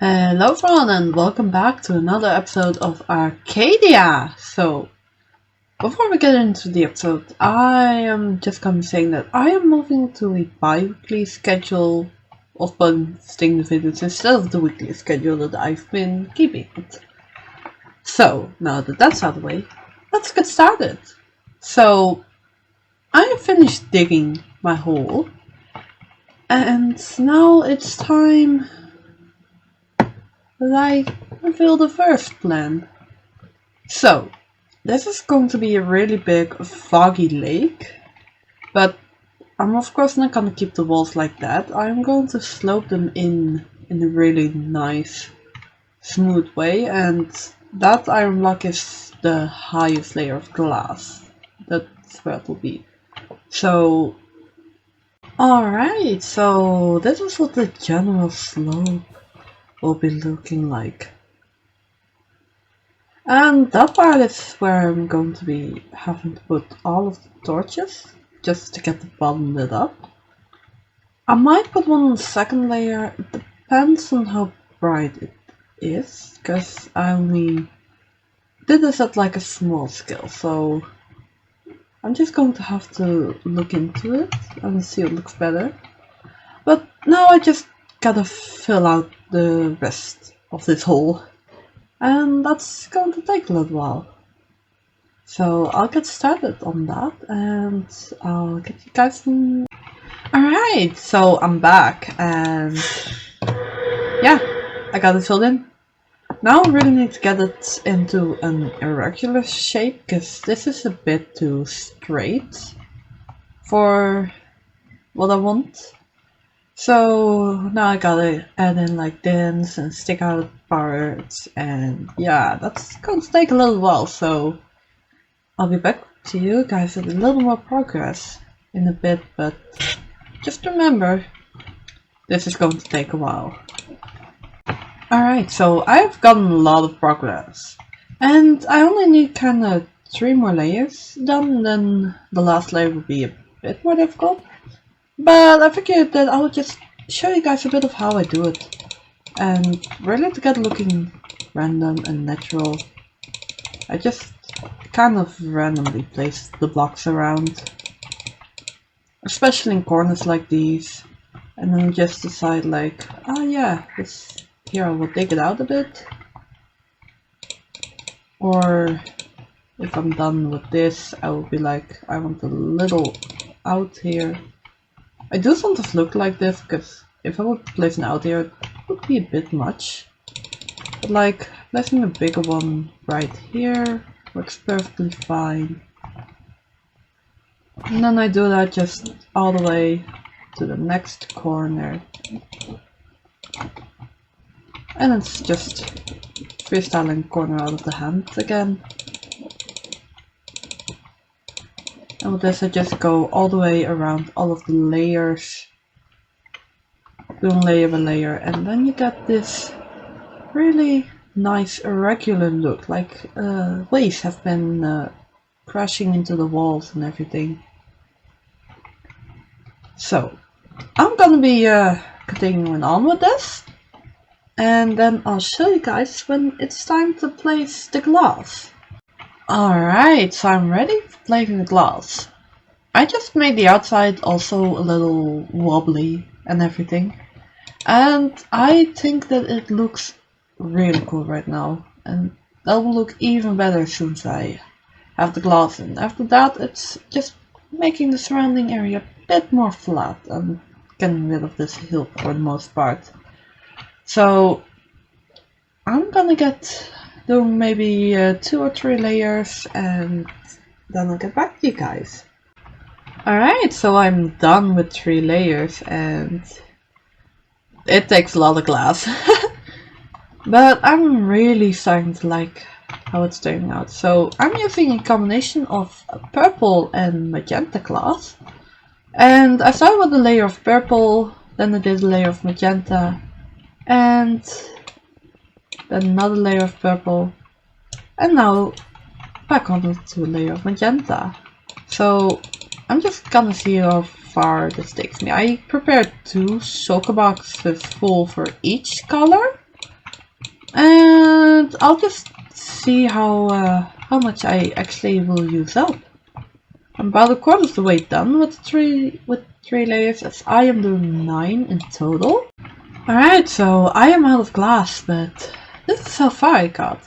Hello everyone and welcome back to another episode of Arcadia! So, before we get into the episode, I am just gonna be saying that I am moving to a bi-weekly schedule of posting the videos instead of the weekly schedule that I've been keeping it. So, now that that's out of the way, let's get started! So, I have finished digging my hole, and now it's time that I reveal the first plan. So, this is going to be a really big foggy lake, but I'm of course not going to keep the walls like that. I'm going to slope them in a really nice, smooth way, and that iron block is the highest layer of glass. That's where it will be. So, alright, so this is what the general slope will be looking like. And that part is where I'm going to be having to put all of the torches just to get the bottom lit up. I might put one on the second layer, it depends on how bright it is, because I only did this at like a small scale, so I'm just going to have to look into it and see what looks better. But now I just gotta fill out the rest of this hole, and that's going to take a little while. So I'll get started on that and I'll get you guys in. Alright, so I'm back and yeah, I got it filled in. Now I really need to get it into an irregular shape because this is a bit too straight for what I want. So now I gotta add in like dents and stick out parts, and yeah, that's going to take a little while, so I'll be back to you guys with a little more progress in a bit, but just remember, this is going to take a while. Alright, so I've gotten a lot of progress, and I only need kinda 3 more layers done, then the last layer will be a bit more difficult. But I figured that I would just show you guys a bit of how I do it, and really to get looking random and natural, I just kind of randomly place the blocks around, especially in corners like these, and then just decide like, oh yeah, this here I will dig it out a bit, or if I'm done with this I will be like, I want a little out here. I do sometimes look like this, because if I would place an out here, it would be a bit much. But like, placing a bigger one right here works perfectly fine. And then I do that just all the way to the next corner. And it's just freestyling corner out of the hand again. And with this I just go all the way around all of the layers, doing layer by layer, and then you get this really nice irregular look, like waves have been crashing into the walls and everything. So I'm gonna be continuing on with this, and then I'll show you guys when it's time to place the glass. Alright, so I'm ready for placing the glass. I just made the outside also a little wobbly and everything, and I think that it looks really cool right now, and that will look even better as soon as I have the glass in. After that it's just making the surrounding area a bit more flat and getting rid of this hill for the most part. So I'm gonna do maybe 2 or 3 layers, and then I'll get back to you guys. Alright, so I'm done with 3 layers, and it takes a lot of glass. But I'm really starting to like how it's turning out. So I'm using a combination of purple and magenta glass. And I started with a layer of purple, then I did a layer of magenta, and then another layer of purple, and now back on to a layer of magenta. So I'm just gonna see how far this takes me. I prepared 2 shulker boxes full for each color, And I'll just see how much I actually will use up. I'm about a quarter of the way done with three layers, as I am doing 9 in total. Alright, so I am out of glass, but this is how far I got.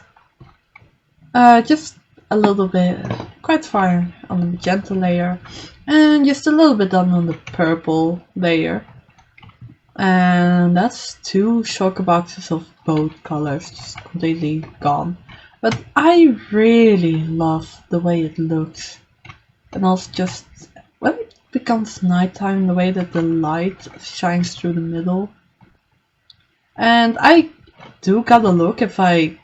Just a little bit, quite far on the magenta layer, and just a little bit done on the purple layer. And that's 2 shulker boxes of both colors just completely gone. But I really love the way it looks. And also just when it becomes nighttime, the way that the light shines through the middle. And I do gotta look if I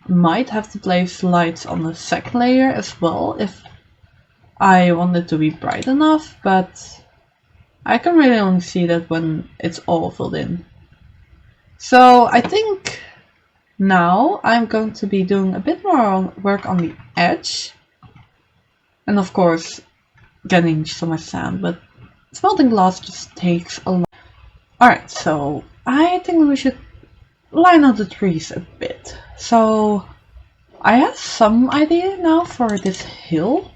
might have to place lights on the second layer as well if I want it to be bright enough, but I can really only see that when it's all filled in. So I think now I'm going to be doing a bit more work on the edge, and of course getting so much sand, but smelting glass just takes a lot. Alright, so I think we should line out the trees a bit. So I have some idea now for this hill.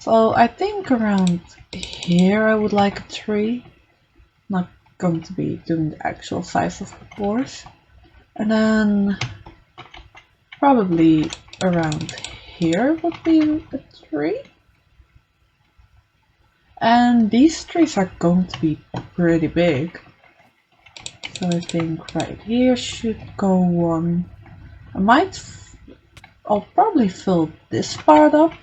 So I think around here I would like a tree. Not going to be doing the actual size of course. And then probably around here would be a tree. And these trees are going to be pretty big. So I think right here should go one. I'll probably fill this part up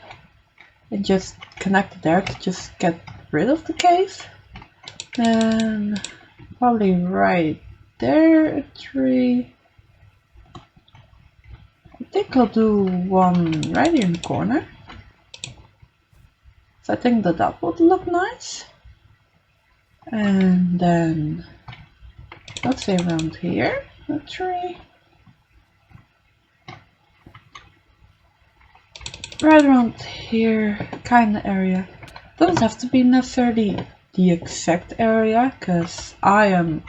and just connect it there to just get rid of the cave. Then probably right there a tree. I think I'll do one right here in the corner. So I think that would look nice. And then let's say around here a tree. Right around here kind of area. Doesn't have to be necessarily the exact area, because I am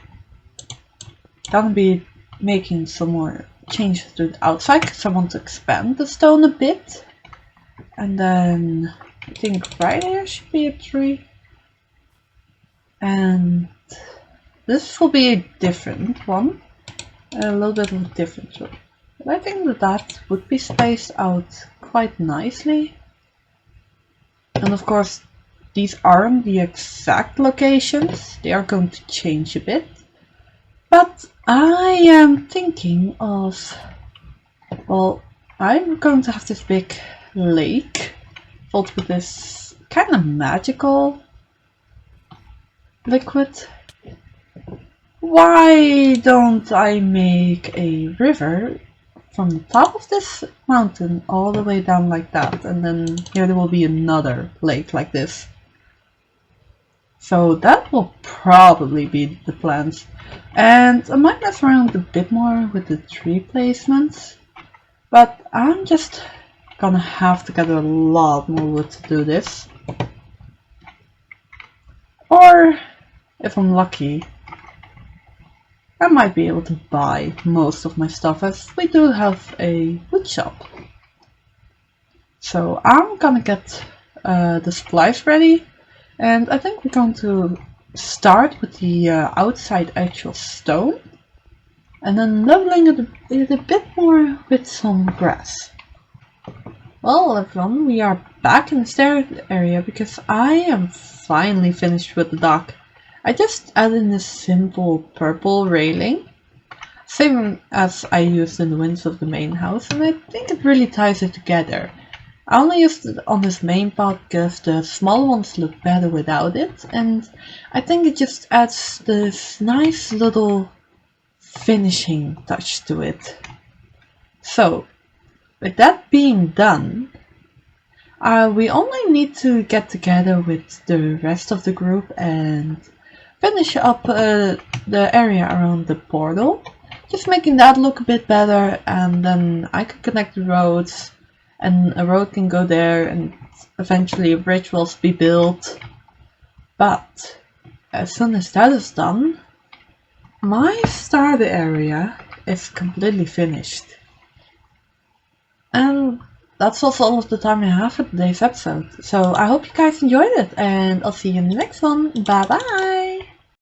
gonna be making some more changes to the outside, because I want to expand the stone a bit. And then I think right here should be a tree. And this will be a different one. A little bit of a different tree. But I think that would be spaced out quite nicely. And of course, these aren't the exact locations. They are going to change a bit. But I am thinking of, well, I'm going to have this big lake filled with this kind of magical liquid. Why don't I make a river from the top of this mountain all the way down like that, and then here there will be another lake like this. So that will probably be the plans. And I might mess around a bit more with the tree placements, but I'm just gonna have to get a lot more wood to do this. Or if I'm lucky, I might be able to buy most of my stuff, as we do have a wood shop. So I'm gonna get the supplies ready, and I think we're going to start with the outside actual stone, and then leveling it a bit more with some grass. Well everyone, we are back in the stair area because I am finally finished with the dock. I just added in a simple purple railing, same as I used in the windows of the main house, and I think it really ties it together. I only used it on this main part because the small ones look better without it, and I think it just adds this nice little finishing touch to it. So, with that being done, we only need to get together with the rest of the group and finish up the area around the portal, just making that look a bit better, and then I can connect the roads, and a road can go there, and eventually a bridge will be built. But as soon as that is done, my starter area is completely finished. And that's also all of the time I have for today's episode. So I hope you guys enjoyed it, and I'll see you in the next one. Bye bye!